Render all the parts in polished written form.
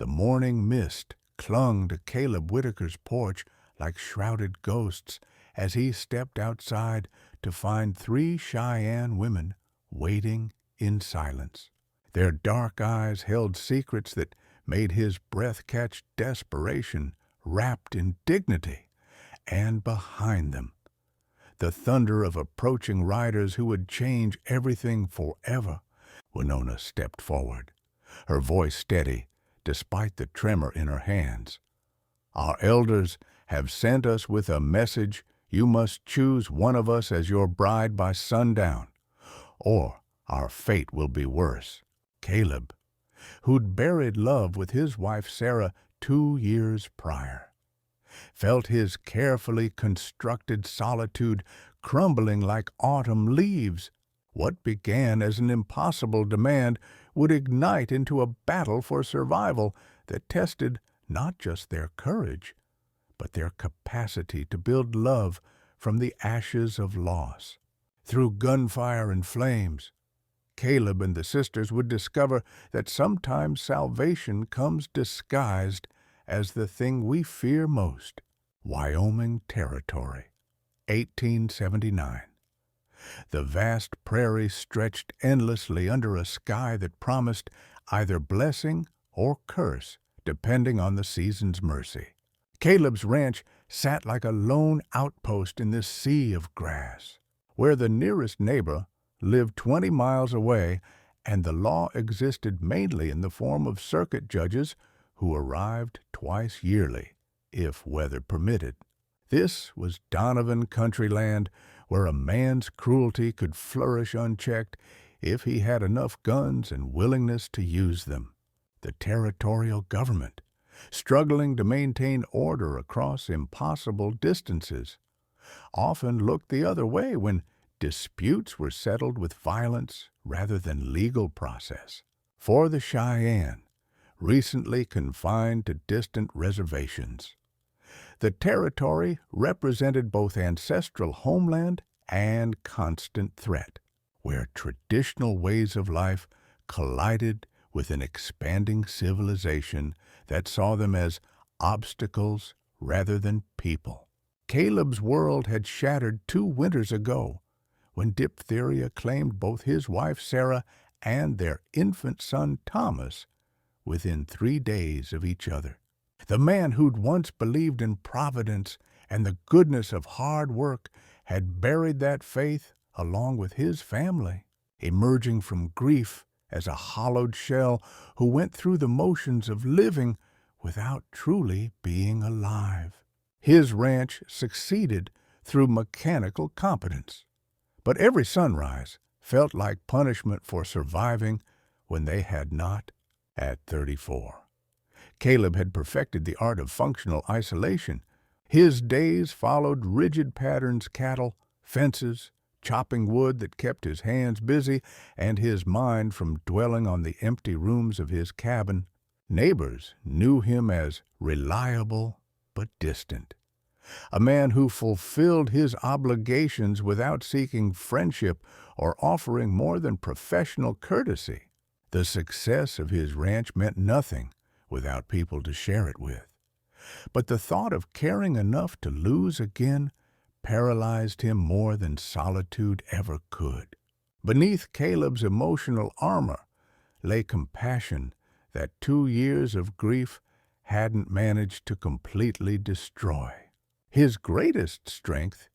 The morning mist clung to Caleb Whitaker's porch like shrouded ghosts as he stepped outside to find 3 Cheyenne women waiting in silence. Their dark eyes held secrets that made his breath catch desperation wrapped in dignity. And behind them, the thunder of approaching riders who would change everything forever. Winona stepped forward, her voice steady despite the tremor in her hands. Our elders have sent us with a message. You must choose one of us as your bride by sundown, or our fate will be worse. Caleb, who'd buried love with his wife Sarah 2 years prior, felt his carefully constructed solitude crumbling like autumn leaves. What began as an impossible demand would ignite into a battle for survival that tested not just their courage, but their capacity to build love from the ashes of loss. Through gunfire and flames, Caleb and the sisters would discover that sometimes salvation comes disguised as the thing we fear most. Wyoming Territory, 1879. The vast prairie stretched endlessly under a sky that promised either blessing or curse, depending on the season's mercy. Caleb's ranch sat like a lone outpost in this sea of grass, where the nearest neighbor lived 20 miles away, and the law existed mainly in the form of circuit judges who arrived twice yearly, if weather permitted. This was Donovan country land, where a man's cruelty could flourish unchecked if he had enough guns and willingness to use them. The territorial government, struggling to maintain order across impossible distances, often looked the other way when disputes were settled with violence rather than legal process. For the Cheyenne, recently confined to distant reservations, the territory represented both ancestral homeland and constant threat, where traditional ways of life collided with an expanding civilization that saw them as obstacles rather than people. Caleb's world had shattered 2 winters ago, when diphtheria claimed both his wife Sarah and their infant son Thomas within 3 days of each other. The man who'd once believed in providence and the goodness of hard work had buried that faith along with his family, emerging from grief as a hollowed shell who went through the motions of living without truly being alive. His ranch succeeded through mechanical competence, but every sunrise felt like punishment for surviving when they had not. At 34, Caleb had perfected the art of functional isolation. His days followed rigid patterns: cattle, fences, chopping wood that kept his hands busy and his mind from dwelling on the empty rooms of his cabin. Neighbors knew him as reliable but distant, a man who fulfilled his obligations without seeking friendship or offering more than professional courtesy. The success of his ranch meant nothing without people to share it with. But the thought of caring enough to lose again paralyzed him more than solitude ever could. Beneath Caleb's emotional armor lay compassion that 2 years of grief hadn't managed to completely destroy. His greatest strength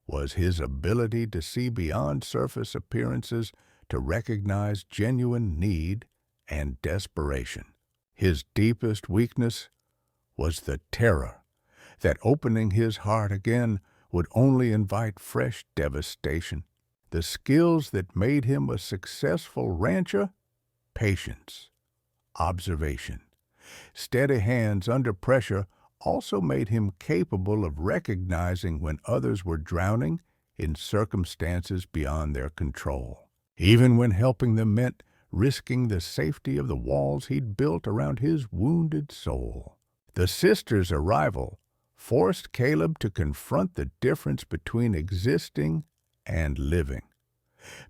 was his ability to see beyond surface appearances, to recognize genuine need and desperation. His deepest weakness was the terror that opening his heart again would only invite fresh devastation. The skills that made him a successful rancher: patience, observation, steady hands under pressure, also made him capable of recognizing when others were drowning in circumstances beyond their control, even when helping them meant risking the safety of the walls he'd built around his wounded soul. The sisters' arrival forced Caleb to confront the difference between existing and living,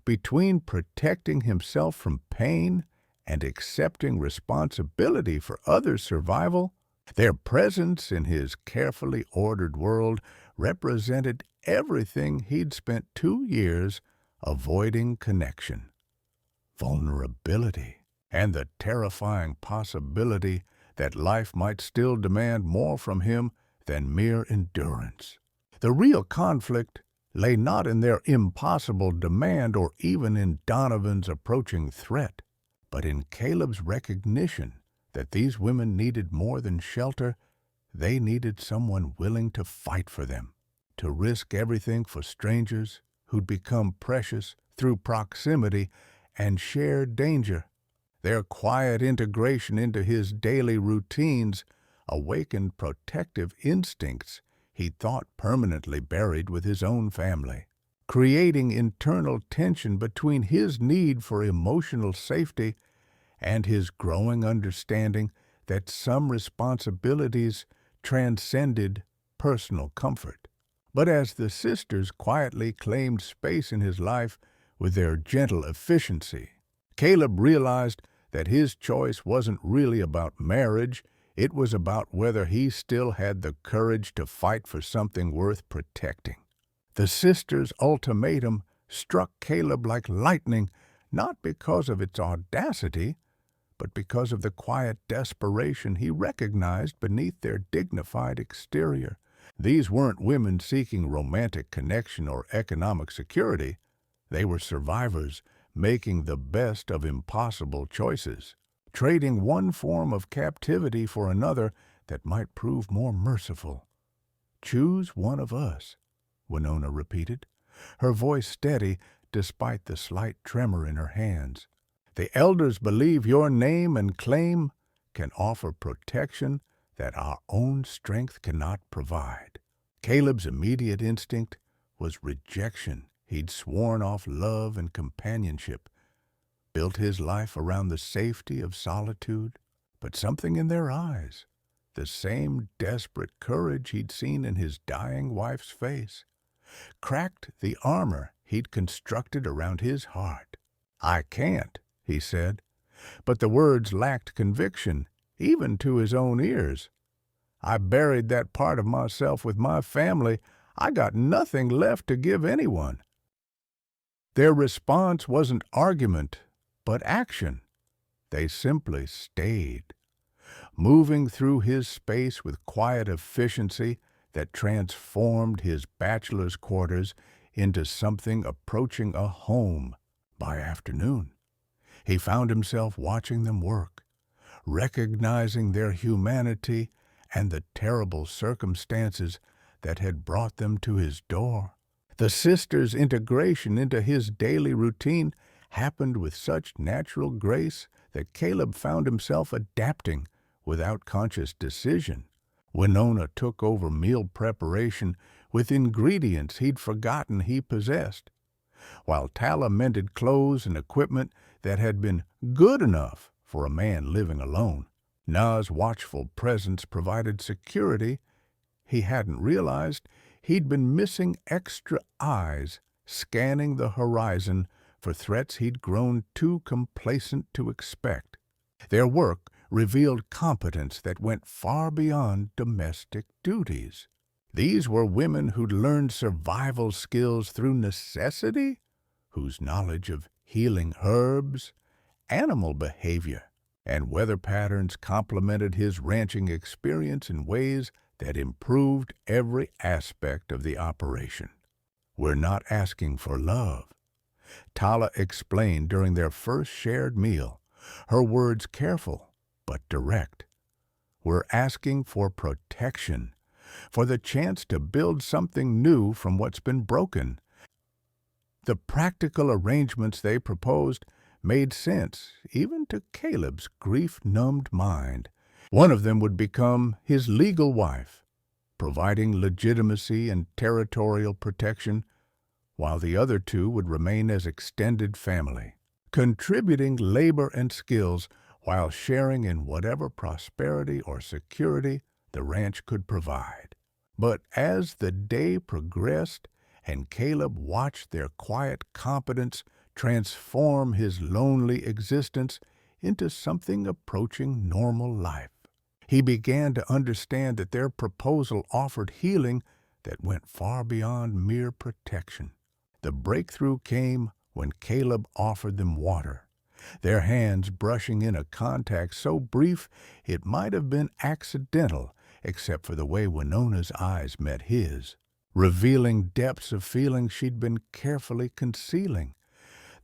between protecting himself from pain and accepting responsibility for others' survival. Their presence in his carefully ordered world represented everything he'd spent 2 years avoiding: connection, vulnerability, and the terrifying possibility that life might still demand more from him than mere endurance. The real conflict lay not in their impossible demand or even in Donovan's approaching threat, but in Caleb's recognition that these women needed more than shelter. They needed someone willing to fight for them, to risk everything for strangers who'd become precious through proximity and shared danger. Their quiet integration into his daily routines awakened protective instincts he thought permanently buried with his own family, creating internal tension between his need for emotional safety and his growing understanding that some responsibilities transcended personal comfort. But as the sisters quietly claimed space in his life with their gentle efficiency, Caleb realized that his choice wasn't really about marriage. It was about whether he still had the courage to fight for something worth protecting. The sisters' ultimatum struck Caleb like lightning, not because of its audacity, but because of the quiet desperation he recognized beneath their dignified exterior. These weren't women seeking romantic connection or economic security. They were survivors making the best of impossible choices, trading one form of captivity for another that might prove more merciful. "Choose one of us," Winona repeated, her voice steady despite the slight tremor in her hands. "The elders believe your name and claim can offer protection that our own strength cannot provide." Caleb's immediate instinct was rejection. He'd sworn off love and companionship, built his life around the safety of solitude, but something in their eyes, the same desperate courage he'd seen in his dying wife's face, cracked the armor he'd constructed around his heart. "I can't," he said, but the words lacked conviction, even to his own ears. "I buried that part of myself with my family. I got nothing left to give anyone." Their response wasn't argument, but action. They simply stayed, moving through his space with quiet efficiency that transformed his bachelor's quarters into something approaching a home. By afternoon, he found himself watching them work, recognizing their humanity and the terrible circumstances that had brought them to his door. The sisters' integration into his daily routine happened with such natural grace that Caleb found himself adapting without conscious decision. Winona took over meal preparation with ingredients he'd forgotten he possessed, while Tala mended clothes and equipment that had been good enough for a man living alone. Na's watchful presence provided security. He hadn't realized he'd been missing extra eyes scanning the horizon for threats he'd grown too complacent to expect. Their work revealed competence that went far beyond domestic duties. These were women who'd learned survival skills through necessity, whose knowledge of healing herbs, animal behavior, and weather patterns complemented his ranching experience in ways that improved every aspect of the operation. "We're not asking for love," Tala explained during their first shared meal, her words careful but direct. "We're asking for protection, for the chance to build something new from what's been broken." The practical arrangements they proposed made sense even to Caleb's grief-numbed mind. One of them would become his legal wife, providing legitimacy and territorial protection, while the other two would remain as extended family, contributing labor and skills while sharing in whatever prosperity or security the ranch could provide. But as the day progressed and Caleb watched their quiet competence transform his lonely existence, into something approaching normal life. He began to understand that their proposal offered healing that went far beyond mere protection. The breakthrough came when Caleb offered them water, their hands brushing in a contact so brief it might have been accidental except for the way Winona's eyes met his, revealing depths of feeling she'd been carefully concealing.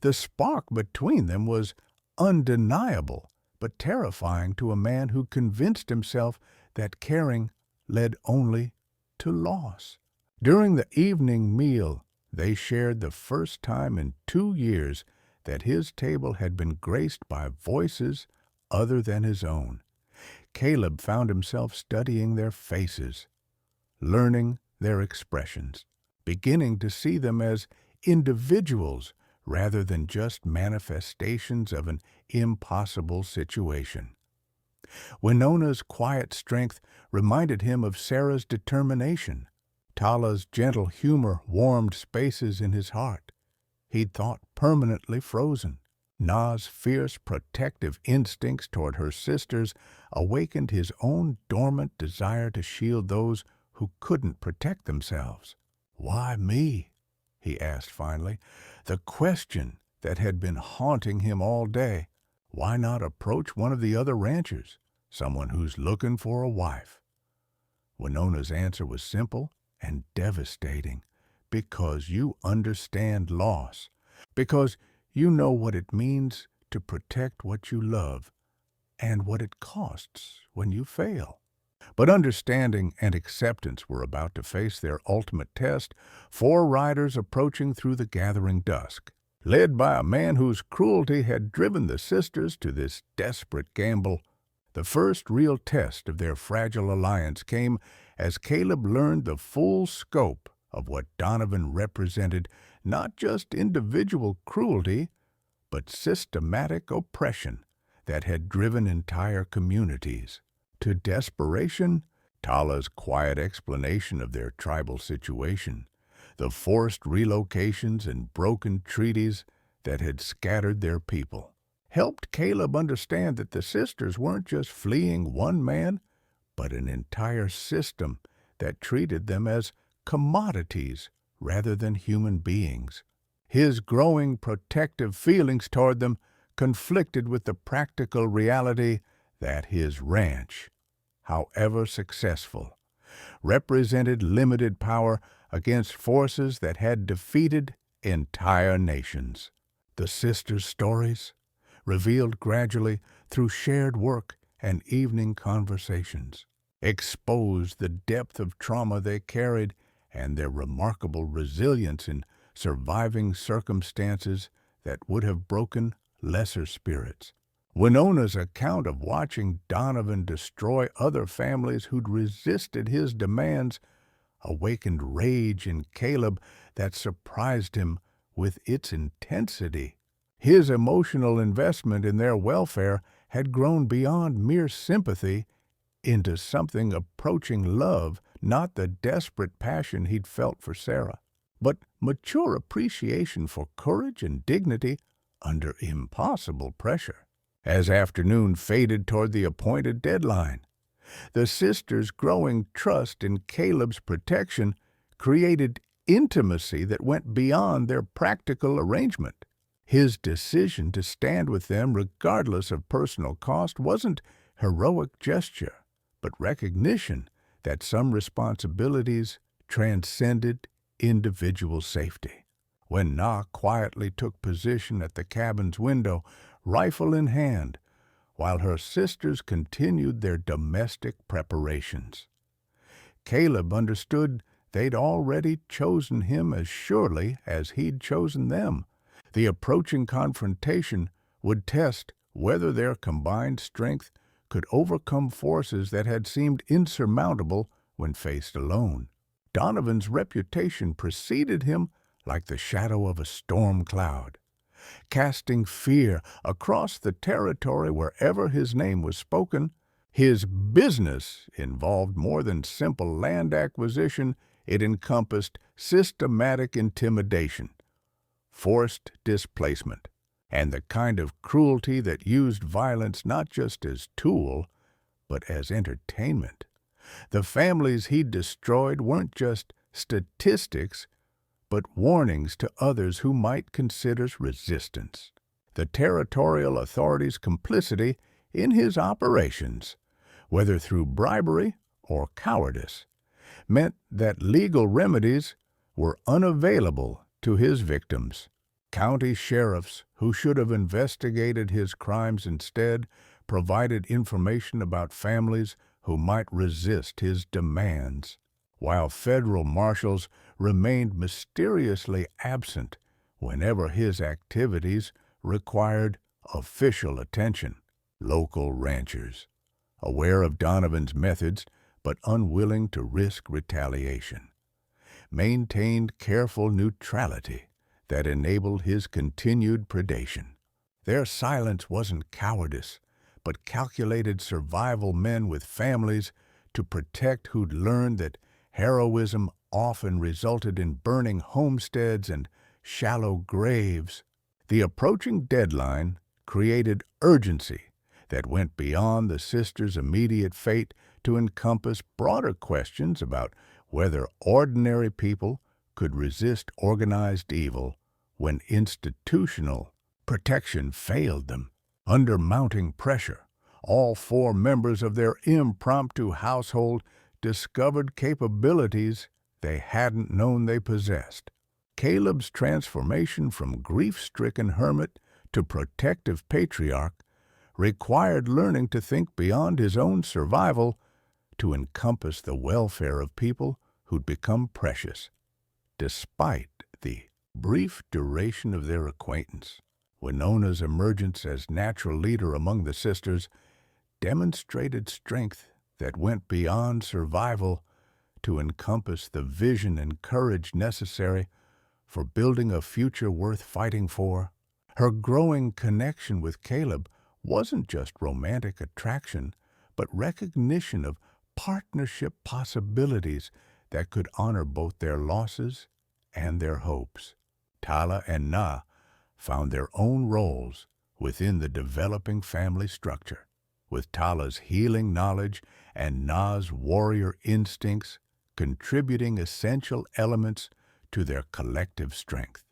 The spark between them was undeniable, but terrifying to a man who convinced himself that caring led only to loss. During the evening meal, they shared the first time in 2 years that his table had been graced by voices other than his own. Caleb found himself studying their faces, learning their expressions, beginning to see them as individuals rather than just manifestations of an impossible situation. Winona's quiet strength reminded him of Sarah's determination. Tala's gentle humor warmed spaces in his heart he'd thought permanently frozen. Na's fierce protective instincts toward her sisters awakened his own dormant desire to shield those who couldn't protect themselves. "Why me?" he asked finally, the question that had been haunting him all day. Why not approach one of the other ranchers, someone who's looking for a wife? Winona's answer was simple and devastating. Because you understand loss. Because you know what it means to protect what you love and what it costs when you fail. But understanding and acceptance were about to face their ultimate test, 4 riders approaching through the gathering dusk, led by a man whose cruelty had driven the sisters to this desperate gamble. The first real test of their fragile alliance came as Caleb learned the full scope of what Donovan represented, not just individual cruelty, but systematic oppression that had driven entire communities to desperation. Tala's quiet explanation of their tribal situation, the forced relocations and broken treaties that had scattered their people, helped Caleb understand that the sisters weren't just fleeing one man, but an entire system that treated them as commodities rather than human beings. His growing protective feelings toward them conflicted with the practical reality that his ranch, however successful, represented limited power against forces that had defeated entire nations. The sisters' stories, revealed gradually through shared work and evening conversations, exposed the depth of trauma they carried and their remarkable resilience in surviving circumstances that would have broken lesser spirits. Winona's account of watching Donovan destroy other families who'd resisted his demands awakened rage in Caleb that surprised him with its intensity. His emotional investment in their welfare had grown beyond mere sympathy into something approaching love, not the desperate passion he'd felt for Sarah, but mature appreciation for courage and dignity under impossible pressure. As afternoon faded toward the appointed deadline, the sisters' growing trust in Caleb's protection created intimacy that went beyond their practical arrangement. His decision to stand with them regardless of personal cost wasn't heroic gesture, but recognition that some responsibilities transcended individual safety. When Na quietly took position at the cabin's window, rifle in hand, while her sisters continued their domestic preparations, Caleb understood they'd already chosen him as surely as he'd chosen them. The approaching confrontation would test whether their combined strength could overcome forces that had seemed insurmountable when faced alone. Donovan's reputation preceded him like the shadow of a storm cloud, casting fear across the territory wherever his name was spoken. His business involved more than simple land acquisition. It encompassed systematic intimidation, forced displacement, and the kind of cruelty that used violence not just as tool, but as entertainment. The families he destroyed weren't just statistics, but warnings to others who might consider resistance. The territorial authorities' complicity in his operations, whether through bribery or cowardice, meant that legal remedies were unavailable to his victims. County sheriffs, who should have investigated his crimes instead, provided information about families who might resist his demands, while federal marshals remained mysteriously absent whenever his activities required official attention. Local ranchers, aware of Donovan's methods but unwilling to risk retaliation, maintained careful neutrality that enabled his continued predation. Their silence wasn't cowardice, but calculated survival men with families to protect who'd learned that heroism often resulted in burning homesteads and shallow graves. The approaching deadline created urgency that went beyond the sisters' immediate fate to encompass broader questions about whether ordinary people could resist organized evil when institutional protection failed them. Under mounting pressure, all 4 members of their impromptu household discovered capabilities they hadn't known they possessed. Caleb's transformation from grief-stricken hermit to protective patriarch required learning to think beyond his own survival to encompass the welfare of people who'd become precious, despite the brief duration of their acquaintance. Winona's emergence as natural leader among the sisters demonstrated strength that went beyond survival to encompass the vision and courage necessary for building a future worth fighting for. Her growing connection with Caleb wasn't just romantic attraction, but recognition of partnership possibilities that could honor both their losses and their hopes. Tala and Na found their own roles within the developing family structure, with Tala's healing knowledge and Na's warrior instincts contributing essential elements to their collective strength.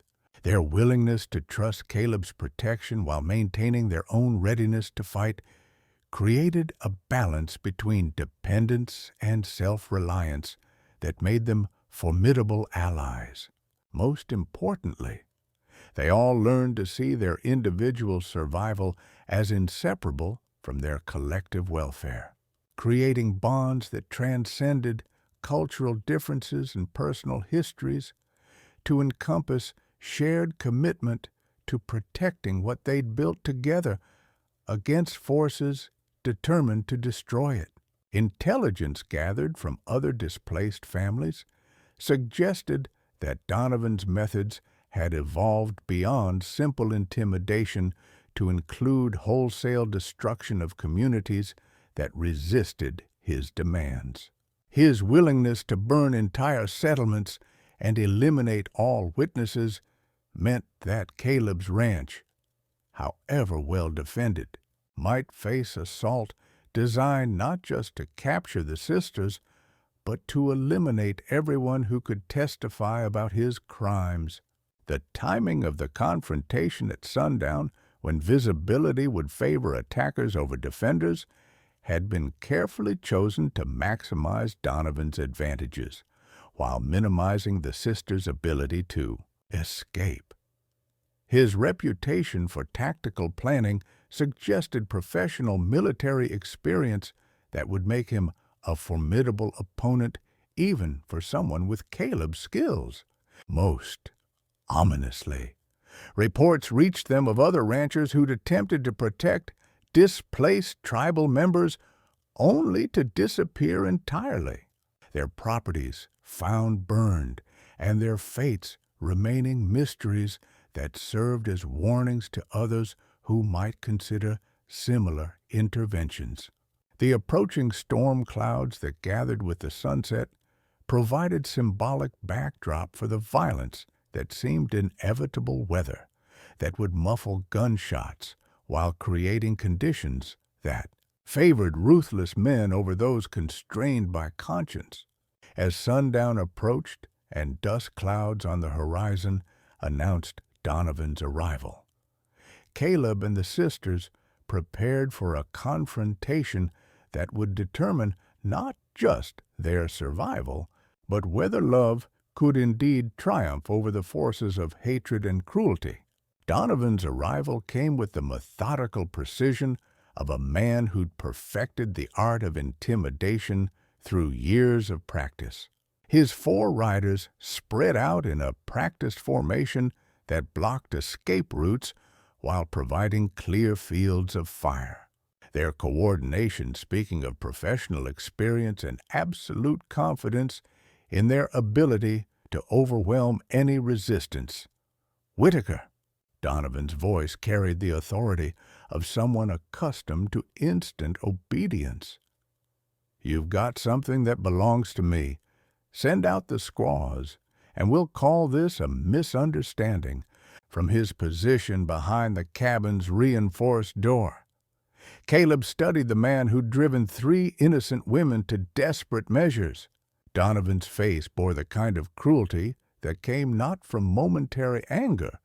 Their willingness to trust Caleb's protection while maintaining their own readiness to fight created a balance between dependence and self-reliance that made them formidable allies. Most importantly, they all learned to see their individual survival as inseparable from their collective welfare, creating bonds that transcended cultural differences and personal histories to encompass shared commitment to protecting what they'd built together against forces determined to destroy it. Intelligence gathered from other displaced families suggested that Donovan's methods had evolved beyond simple intimidation to include wholesale destruction of communities that resisted his demands. His willingness to burn entire settlements and eliminate all witnesses meant that Caleb's ranch, however well defended, might face assault designed not just to capture the sisters, but to eliminate everyone who could testify about his crimes. The timing of the confrontation at sundown, when visibility would favor attackers over defenders, had been carefully chosen to maximize Donovan's advantages, while minimizing the sisters' ability to escape. His reputation for tactical planning suggested professional military experience that would make him a formidable opponent even for someone with Caleb's skills. Most ominously, reports reached them of other ranchers who'd attempted to protect displaced tribal members only to disappear entirely, their properties found burned, and their fates remaining mysteries that served as warnings to others who might consider similar interventions. The approaching storm clouds that gathered with the sunset provided symbolic backdrop for the violence that seemed inevitable weather. that would muffle gunshots while creating conditions that favored ruthless men over those constrained by conscience. As sundown approached and dust clouds on the horizon announced Donovan's arrival, Caleb and the sisters prepared for a confrontation that would determine not just their survival, but whether love could indeed triumph over the forces of hatred and cruelty. Donovan's arrival came with the methodical precision of a man who'd perfected the art of intimidation through years of practice. His 4 riders spread out in a practiced formation that blocked escape routes while providing clear fields of fire. Their coordination, speaking of professional experience and absolute confidence in their ability to overwhelm any resistance. "Whitaker." Donovan's voice carried the authority of someone accustomed to instant obedience. "You've got something that belongs to me. Send out the squaws, and we'll call this a misunderstanding." From his position behind the cabin's reinforced door, Caleb studied the man who'd driven 3 innocent women to desperate measures. Donovan's face bore the kind of cruelty that came not from momentary anger,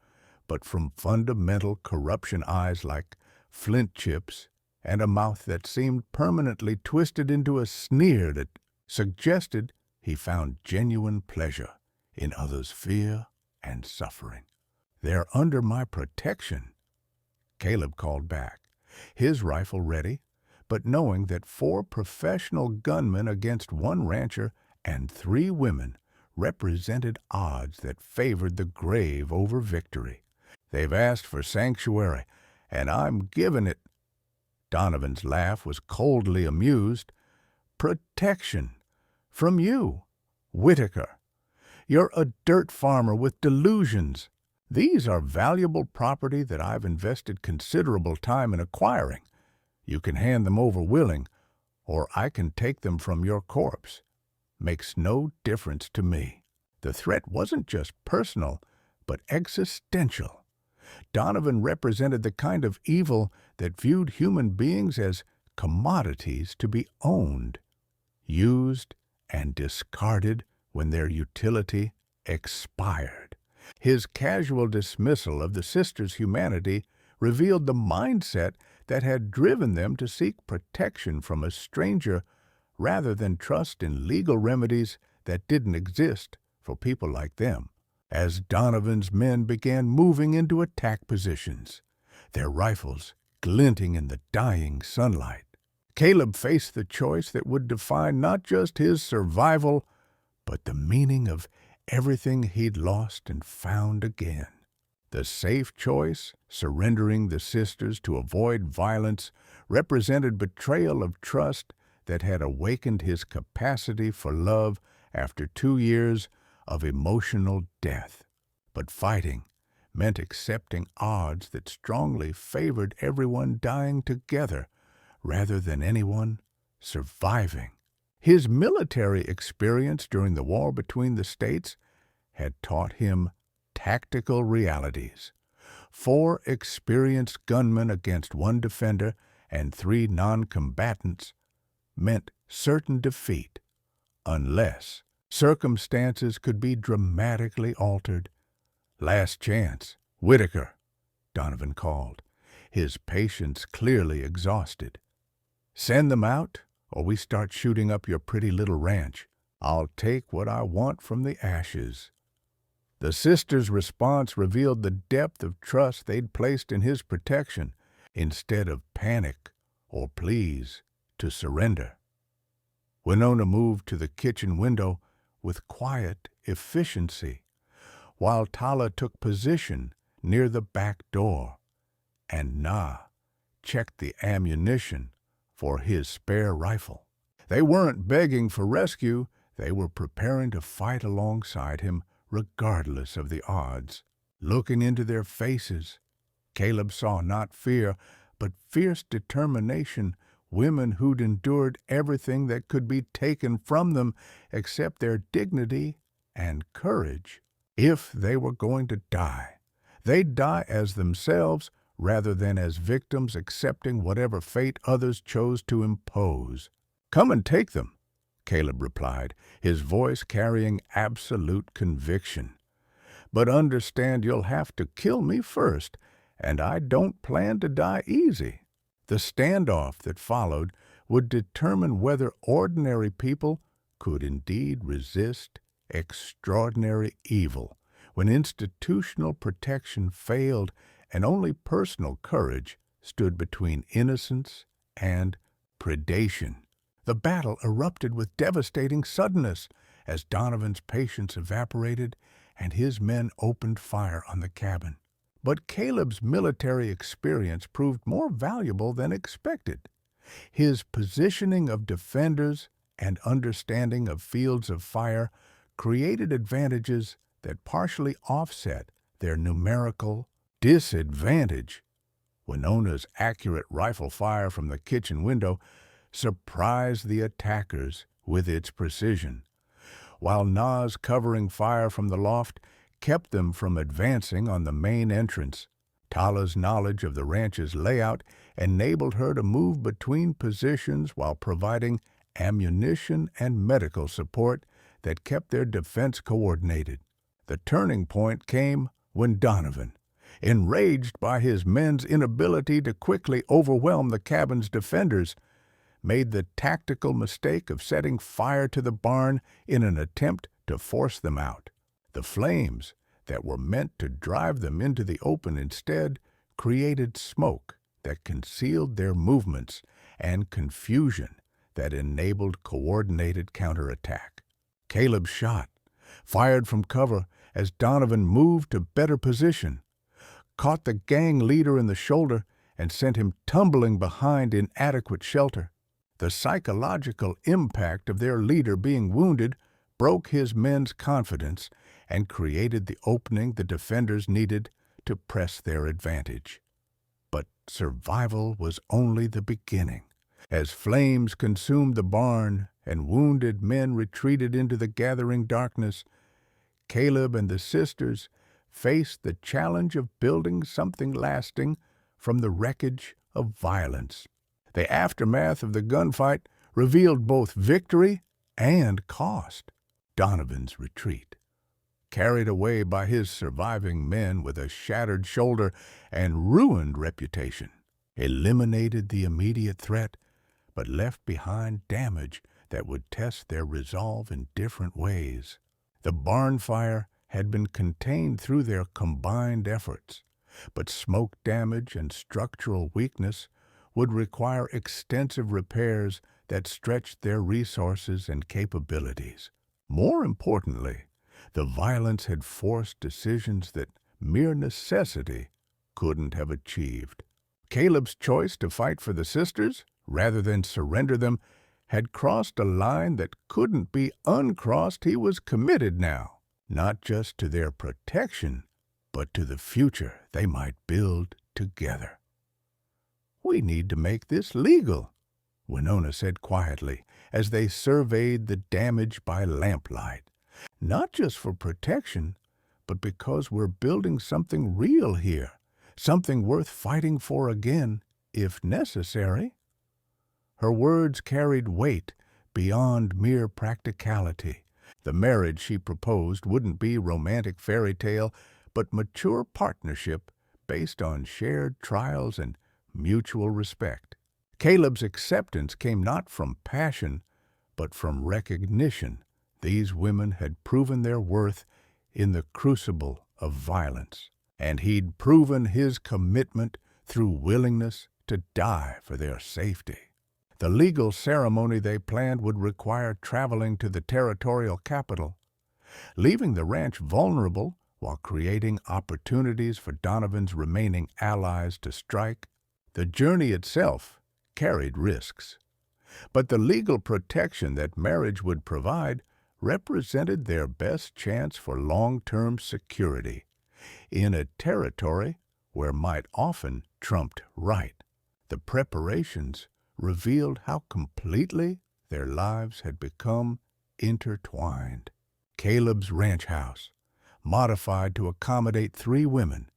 but from fundamental corruption, eyes like flint chips and a mouth that seemed permanently twisted into a sneer that suggested he found genuine pleasure in others' fear and suffering. "They're under my protection," Caleb called back, his rifle ready, but knowing that 4 professional gunmen against 1 rancher and 3 women represented odds that favored the grave over victory. "They've asked for sanctuary, and I'm giving it." Donovan's laugh was coldly amused. "Protection. From you, Whitaker. You're a dirt farmer with delusions. These are valuable property that I've invested considerable time in acquiring. You can hand them over willing, or I can take them from your corpse. Makes no difference to me." The threat wasn't just personal, but existential. Donovan represented the kind of evil that viewed human beings as commodities to be owned, used, and discarded when their utility expired. His casual dismissal of the sisters' humanity revealed the mindset that had driven them to seek protection from a stranger rather than trust in legal remedies that didn't exist for people like them. As Donovan's men began moving into attack positions, their rifles glinting in the dying sunlight, Caleb faced the choice that would define not just his survival, but the meaning of everything he'd lost and found again. The safe choice, surrendering the sisters to avoid violence, represented betrayal of trust that had awakened his capacity for love after 2 years of emotional death. But fighting meant accepting odds that strongly favored everyone dying together rather than anyone surviving. His military experience during the war between the states had taught him tactical realities. 4 experienced gunmen against 1 defender and 3 non-combatants meant certain defeat, unless circumstances could be dramatically altered. "Last chance, Whitaker," Donovan called, his patience clearly exhausted. "Send them out, or we start shooting up your pretty little ranch. I'll take what I want from the ashes." The sisters' response revealed the depth of trust they'd placed in his protection, instead of panic or pleas to surrender. Winona moved to the kitchen window with quiet efficiency, while Tala took position near the back door, and Na checked the ammunition for his spare rifle. They weren't begging for rescue, they were preparing to fight alongside him regardless of the odds. Looking into their faces, Caleb saw not fear, but fierce determination, women who'd endured everything that could be taken from them except their dignity and courage. If they were going to die, They'd die as themselves rather than as victims accepting whatever fate others chose to impose. "Come and take them," Caleb replied, his voice carrying absolute conviction. "But understand you'll have to kill me first, and I don't plan to die easy." The standoff that followed would determine whether ordinary people could indeed resist extraordinary evil when institutional protection failed and only personal courage stood between innocence and predation. The battle erupted with devastating suddenness as Donovan's patience evaporated and his men opened fire on the cabin. But Caleb's military experience proved more valuable than expected. His positioning of defenders and understanding of fields of fire created advantages that partially offset their numerical disadvantage. Winona's accurate rifle fire from the kitchen window surprised the attackers with its precision, while Na's covering fire from the loft kept them from advancing on the main entrance. Tala's knowledge of the ranch's layout enabled her to move between positions while providing ammunition and medical support that kept their defense coordinated. The turning point came when Donovan, enraged by his men's inability to quickly overwhelm the cabin's defenders, made the tactical mistake of setting fire to the barn in an attempt to force them out. The flames that were meant to drive them into the open instead created smoke that concealed their movements and confusion that enabled coordinated counterattack. Caleb's shot, fired from cover as Donovan moved to better position, caught the gang leader in the shoulder and sent him tumbling behind inadequate shelter. The psychological impact of their leader being wounded broke his men's confidence and created the opening the defenders needed to press their advantage. But survival was only the beginning. As flames consumed the barn and wounded men retreated into the gathering darkness, Caleb and the sisters faced the challenge of building something lasting from the wreckage of violence. The aftermath of the gunfight revealed both victory and cost. Donovan's retreat, carried away by his surviving men with a shattered shoulder and ruined reputation, eliminated the immediate threat, but left behind damage that would test their resolve in different ways. The barn fire had been contained through their combined efforts, but smoke damage and structural weakness would require extensive repairs that stretched their resources and capabilities. More importantly, the violence had forced decisions that mere necessity couldn't have achieved. Caleb's choice to fight for the sisters, rather than surrender them, had crossed a line that couldn't be uncrossed. He was committed now, not just to their protection, but to the future they might build together. "We need to make this legal," Winona said quietly as they surveyed the damage by lamplight. "Not just for protection, but because we're building something real here, something worth fighting for again, if necessary." Her words carried weight beyond mere practicality. The marriage she proposed wouldn't be romantic fairy tale, but mature partnership based on shared trials and mutual respect. Caleb's acceptance came not from passion, but from recognition. These women had proven their worth in the crucible of violence, and he'd proven his commitment through willingness to die for their safety. The legal ceremony they planned would require traveling to the territorial capital, leaving the ranch vulnerable while creating opportunities for Donovan's remaining allies to strike. The journey itself carried risks, but the legal protection that marriage would provide represented their best chance for long-term security in a territory where might often trumped right. The preparations revealed how completely their lives had become intertwined. Caleb's ranch house, modified to accommodate 3 women,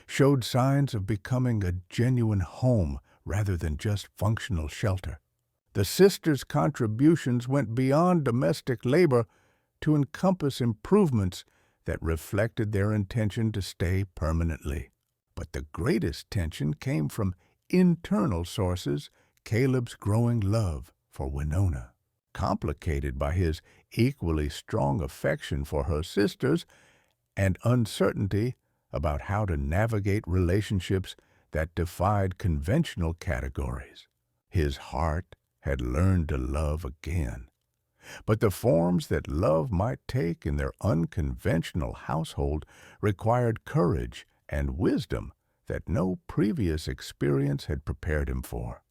showed signs of becoming a genuine home rather than just functional shelter. The sisters' contributions went beyond domestic labor to encompass improvements that reflected their intention to stay permanently. But the greatest tension came from internal sources: Caleb's growing love for Winona, complicated by his equally strong affection for her sisters and uncertainty about how to navigate relationships that defied conventional categories. His heart had learned to love again, but the forms that love might take in their unconventional household required courage and wisdom that no previous experience had prepared him for.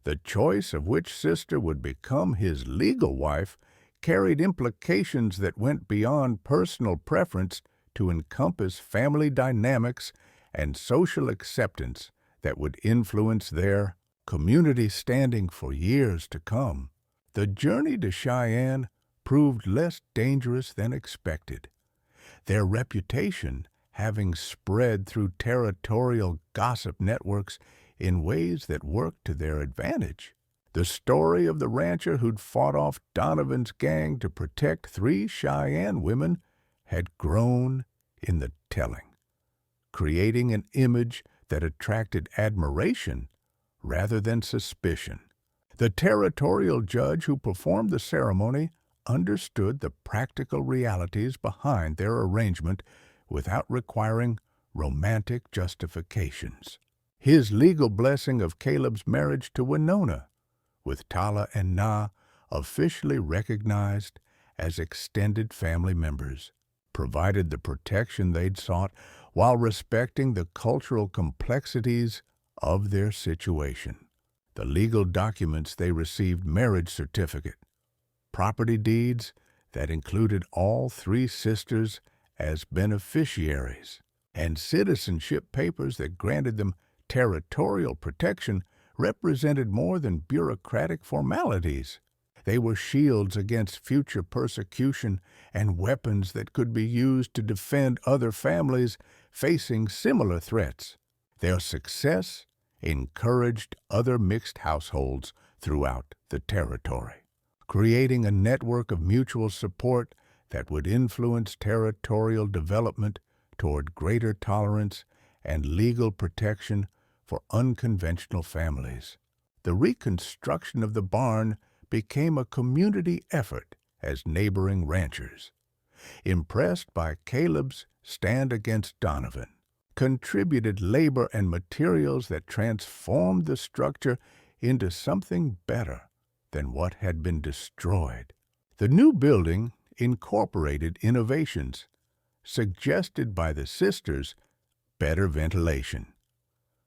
The choice of which sister would become his legal wife carried implications that went beyond personal preference to encompass family dynamics and social acceptance that would influence their community standing for years to come. The journey to Cheyenne proved less dangerous than expected, their reputation having spread through territorial gossip networks in ways that worked to their advantage. The story of the rancher who'd fought off Donovan's gang to protect 3 Cheyenne women had grown in the telling, creating an image that attracted admiration rather than suspicion. The territorial judge who performed the ceremony understood the practical realities behind their arrangement without requiring romantic justifications. His legal blessing of Caleb's marriage to Winona, with Tala and Na officially recognized as extended family members, provided the protection they'd sought while respecting the cultural complexities of their situation. The legal documents they received: marriage certificate, property deeds that included all 3 sisters as beneficiaries, and citizenship papers that granted them territorial protection, represented more than bureaucratic formalities. They were shields against future persecution and weapons that could be used to defend other families facing similar threats. Their success encouraged other mixed households throughout the territory, creating a network of mutual support that would influence territorial development toward greater tolerance and legal protection for unconventional families. The reconstruction of the barn became a community effort as neighboring ranchers, impressed by Caleb's stand against Donovan, contributed labor and materials that transformed the structure into something better than what had been destroyed. The new building incorporated innovations suggested by the sisters: better ventilation,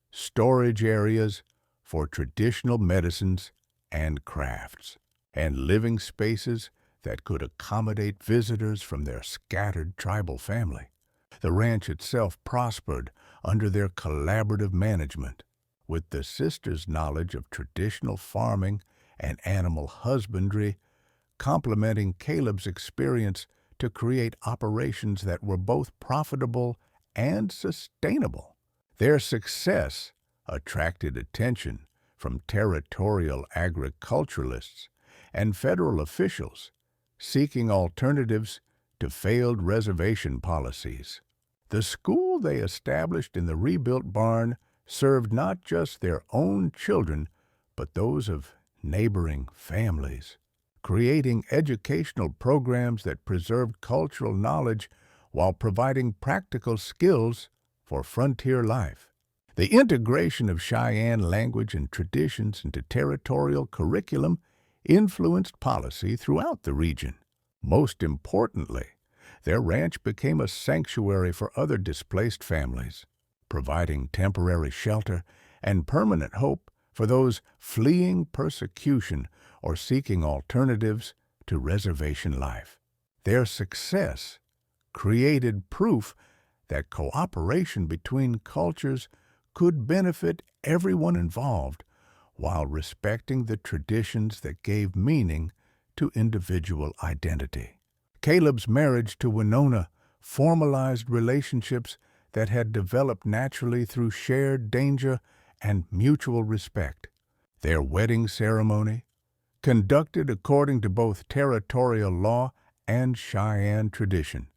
storage areas for traditional medicines and crafts, and living spaces that could accommodate visitors from their scattered tribal family. The ranch itself prospered under their collaborative management, with the sisters' knowledge of traditional farming and animal husbandry complementing Caleb's experience to create operations that were both profitable and sustainable. Their success attracted attention from territorial agriculturalists and federal officials seeking alternatives to failed reservation policies. The school they established in the rebuilt barn served not just their own children, but those of neighboring families, creating educational programs that preserved cultural knowledge while providing practical skills for frontier life. The integration of Cheyenne language and traditions into territorial curriculum influenced policy throughout the region. Most importantly, their ranch became a sanctuary for other displaced families, providing temporary shelter and permanent hope for those fleeing persecution or seeking alternatives to reservation life. Their success created proof that cooperation between cultures could benefit everyone involved while respecting the traditions that gave meaning to individual identity. Caleb's marriage to Winona formalized relationships that had developed naturally through shared danger and mutual respect. Their wedding ceremony, conducted according to both territorial law and Cheyenne tradition,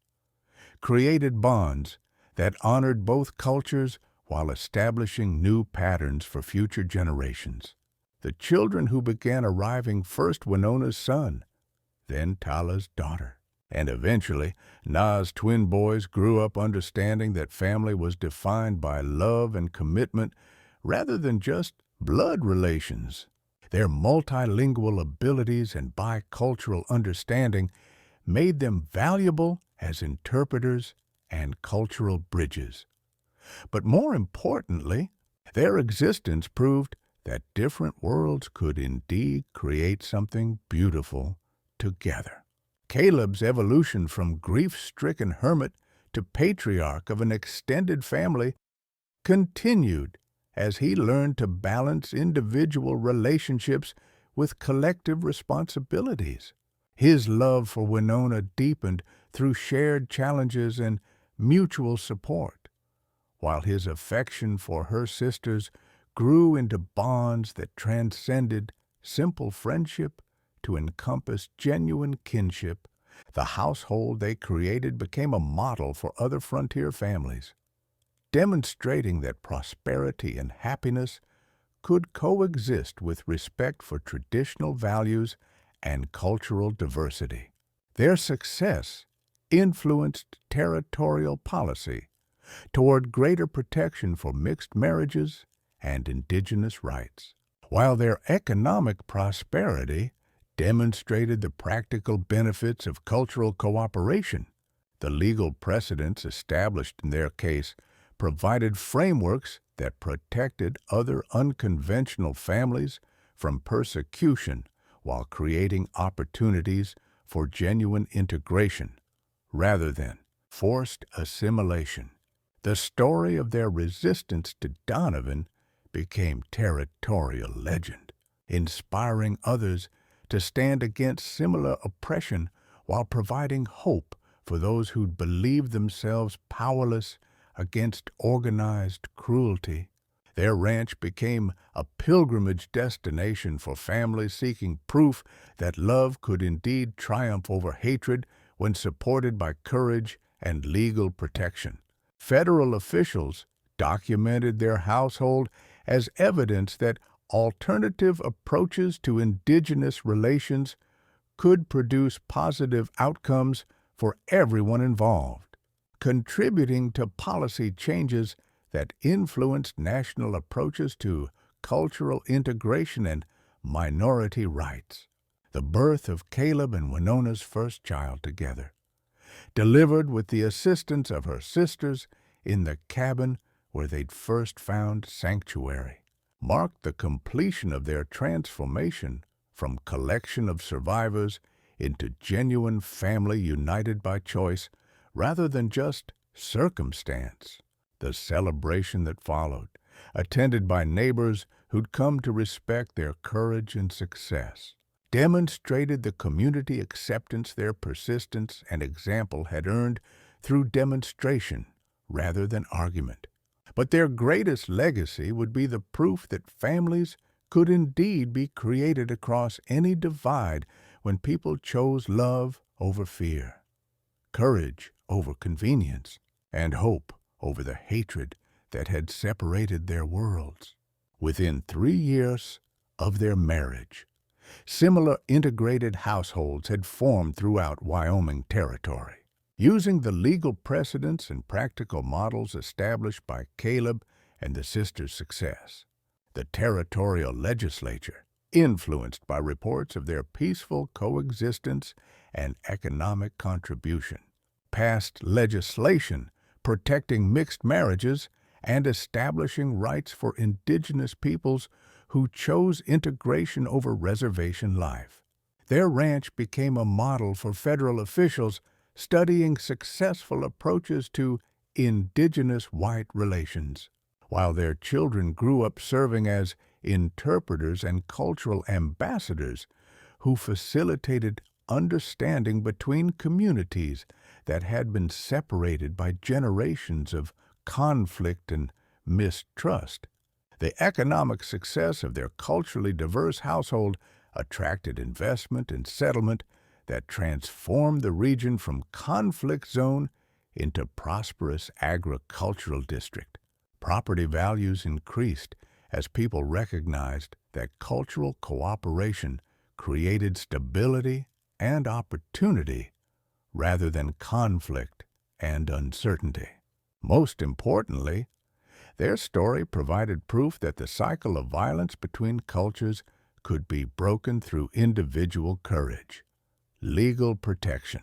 created bonds that honored both cultures while establishing new patterns for future generations. The children who began arriving, first Winona's son, then Tala's daughter, and eventually Na's twin boys, grew up understanding that family was defined by love and commitment rather than just blood relations. Their multilingual abilities and bicultural understanding made them valuable as interpreters and cultural bridges. But more importantly, their existence proved that different worlds could indeed create something beautiful together. Caleb's evolution from grief-stricken hermit to patriarch of an extended family continued as he learned to balance individual relationships with collective responsibilities. His love for Winona deepened through shared challenges and mutual support, while his affection for her sisters grew into bonds that transcended simple friendship to encompass genuine kinship. The household they created became a model for other frontier families, demonstrating that prosperity and happiness could coexist with respect for traditional values and cultural diversity. Their success influenced territorial policy toward greater protection for mixed marriages and indigenous rights, while their economic prosperity demonstrated the practical benefits of cultural cooperation. The legal precedents established in their case provided frameworks that protected other unconventional families from persecution while creating opportunities for genuine integration rather than forced assimilation. The story of their resistance to Donovan became territorial legend, inspiring others to stand against similar oppression while providing hope for those who believed themselves powerless against organized cruelty. Their ranch became a pilgrimage destination for families seeking proof that love could indeed triumph over hatred when supported by courage and legal protection. Federal officials documented their household as evidence that alternative approaches to indigenous relations could produce positive outcomes for everyone involved, contributing to policy changes that influenced national approaches to cultural integration and minority rights. The birth of Caleb and Winona's first child together, delivered with the assistance of her sisters in the cabin where they'd first found sanctuary, marked the completion of their transformation from collection of survivors into genuine family united by choice rather than just circumstance. The celebration that followed, attended by neighbors who'd come to respect their courage and success, demonstrated the community acceptance their persistence and example had earned through demonstration rather than argument. But their greatest legacy would be the proof that families could indeed be created across any divide when people chose love over fear, courage over convenience, and hope over the hatred that had separated their worlds. Within 3 years of their marriage, similar integrated households had formed throughout Wyoming Territory. Using the legal precedents and practical models established by Caleb and the sisters' success, the territorial legislature, influenced by reports of their peaceful coexistence and economic contribution, passed legislation protecting mixed marriages and establishing rights for indigenous peoples who chose integration over reservation life. Their ranch became a model for federal officials studying successful approaches to indigenous-white relations, while their children grew up serving as interpreters and cultural ambassadors who facilitated understanding between communities that had been separated by generations of conflict and mistrust. The economic success of their culturally diverse household attracted investment and settlement that transformed the region from conflict zone into prosperous agricultural district. Property values increased as people recognized that cultural cooperation created stability and opportunity rather than conflict and uncertainty. Most importantly, their story provided proof that the cycle of violence between cultures could be broken through individual courage, legal protection,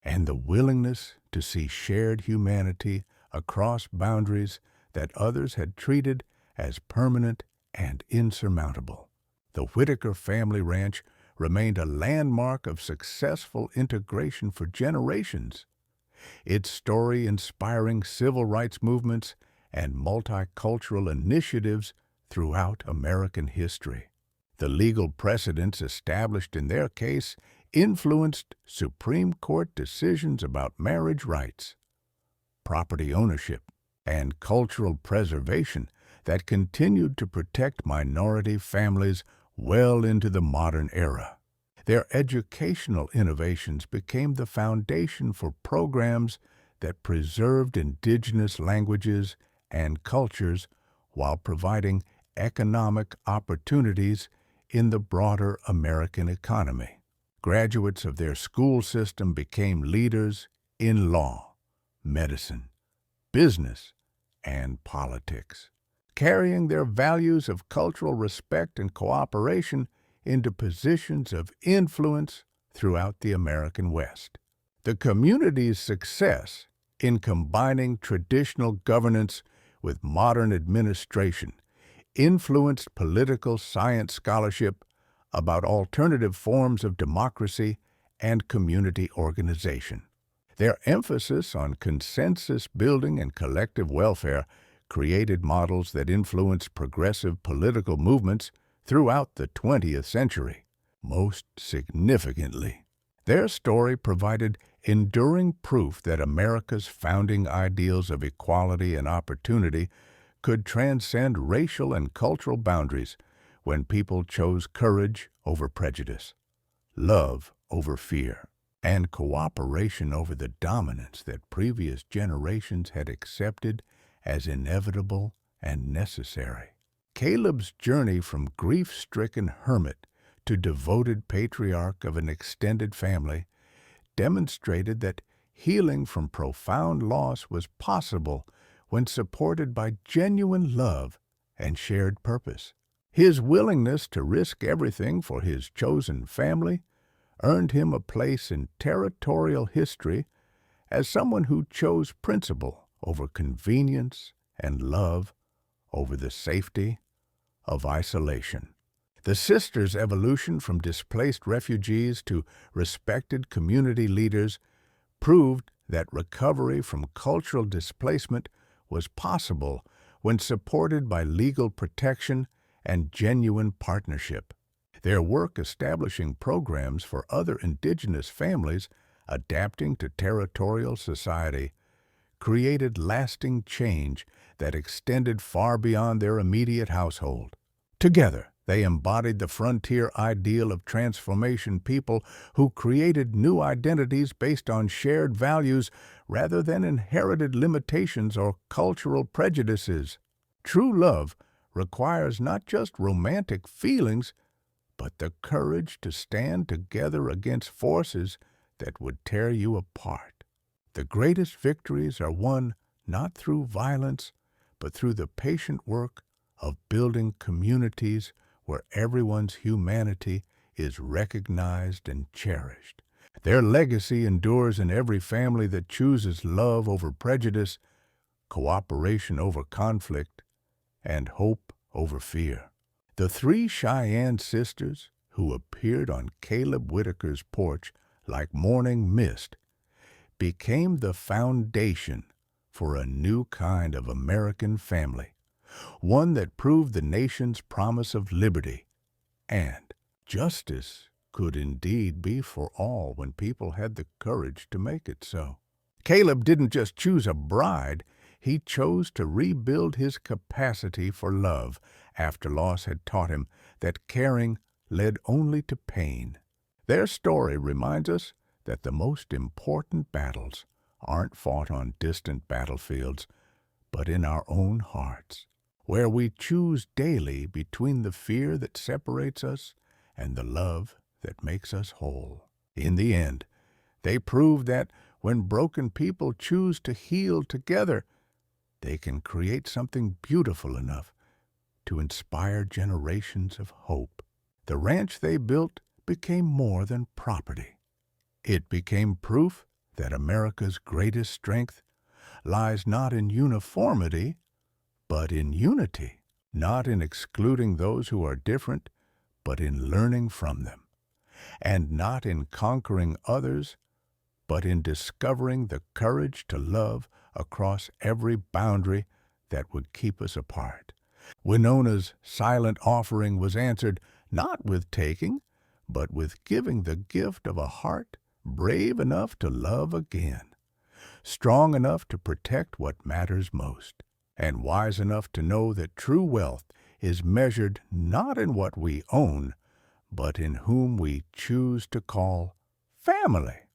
and the willingness to see shared humanity across boundaries that others had treated as permanent and insurmountable. The Whitaker family ranch remained a landmark of successful integration for generations, its story inspiring civil rights movements and multicultural initiatives throughout American history. The legal precedents established in their case influenced Supreme Court decisions about marriage rights, property ownership, and cultural preservation that continued to protect minority families well into the modern era. Their educational innovations became the foundation for programs that preserved indigenous languages and cultures while providing economic opportunities in the broader American economy. Graduates of their school system became leaders in law, medicine, business, and politics, carrying their values of cultural respect and cooperation into positions of influence throughout the American West. The community's success in combining traditional governance with modern administration influenced political science scholarship about alternative forms of democracy and community organization. Their emphasis on consensus building and collective welfare created models that influenced progressive political movements throughout the 20th century. Most significantly, their story provided enduring proof that America's founding ideals of equality and opportunity could transcend racial and cultural boundaries when people chose courage over prejudice, love over fear, and cooperation over the dominance that previous generations had accepted as inevitable and necessary. Caleb's journey from grief-stricken hermit to devoted patriarch of an extended family demonstrated that healing from profound loss was possible when supported by genuine love and shared purpose. His willingness to risk everything for his chosen family earned him a place in territorial history as someone who chose principle over convenience and love over the safety of isolation. The sisters' evolution from displaced refugees to respected community leaders proved that recovery from cultural displacement was possible when supported by legal protection and genuine partnership. Their work establishing programs for other indigenous families adapting to territorial society created lasting change that extended far beyond their immediate household. Together, they embodied the frontier ideal of transformation people who created new identities based on shared values rather than inherited limitations or cultural prejudices. True love requires not just romantic feelings, but the courage to stand together against forces that would tear you apart. The greatest victories are won not through violence, but through the patient work of building communities where everyone's humanity is recognized and cherished. Their legacy endures in every family that chooses love over prejudice, cooperation over conflict, and hope over fear. The three Cheyenne sisters who appeared on Caleb Whitaker's porch like morning mist became the foundation for a new kind of American family, one that proved the nation's promise of liberty and justice could indeed be for all when people had the courage to make it so. Caleb didn't just choose a bride, he chose to rebuild his capacity for love after loss had taught him that caring led only to pain. Their story reminds us that the most important battles aren't fought on distant battlefields, but in our own hearts, where we choose daily between the fear that separates us and the love that makes us whole. In the end, they prove that when broken people choose to heal together, they can create something beautiful enough to inspire generations of hope. The ranch they built became more than property. It became proof that America's greatest strength lies not in uniformity, but in unity, not in excluding those who are different, but in learning from them, and not in conquering others, but in discovering the courage to love across every boundary that would keep us apart. Winona's silent offering was answered not with taking, but with giving the gift of a heart brave enough to love again, strong enough to protect what matters most, and wise enough to know that true wealth is measured not in what we own, but in whom we choose to call family.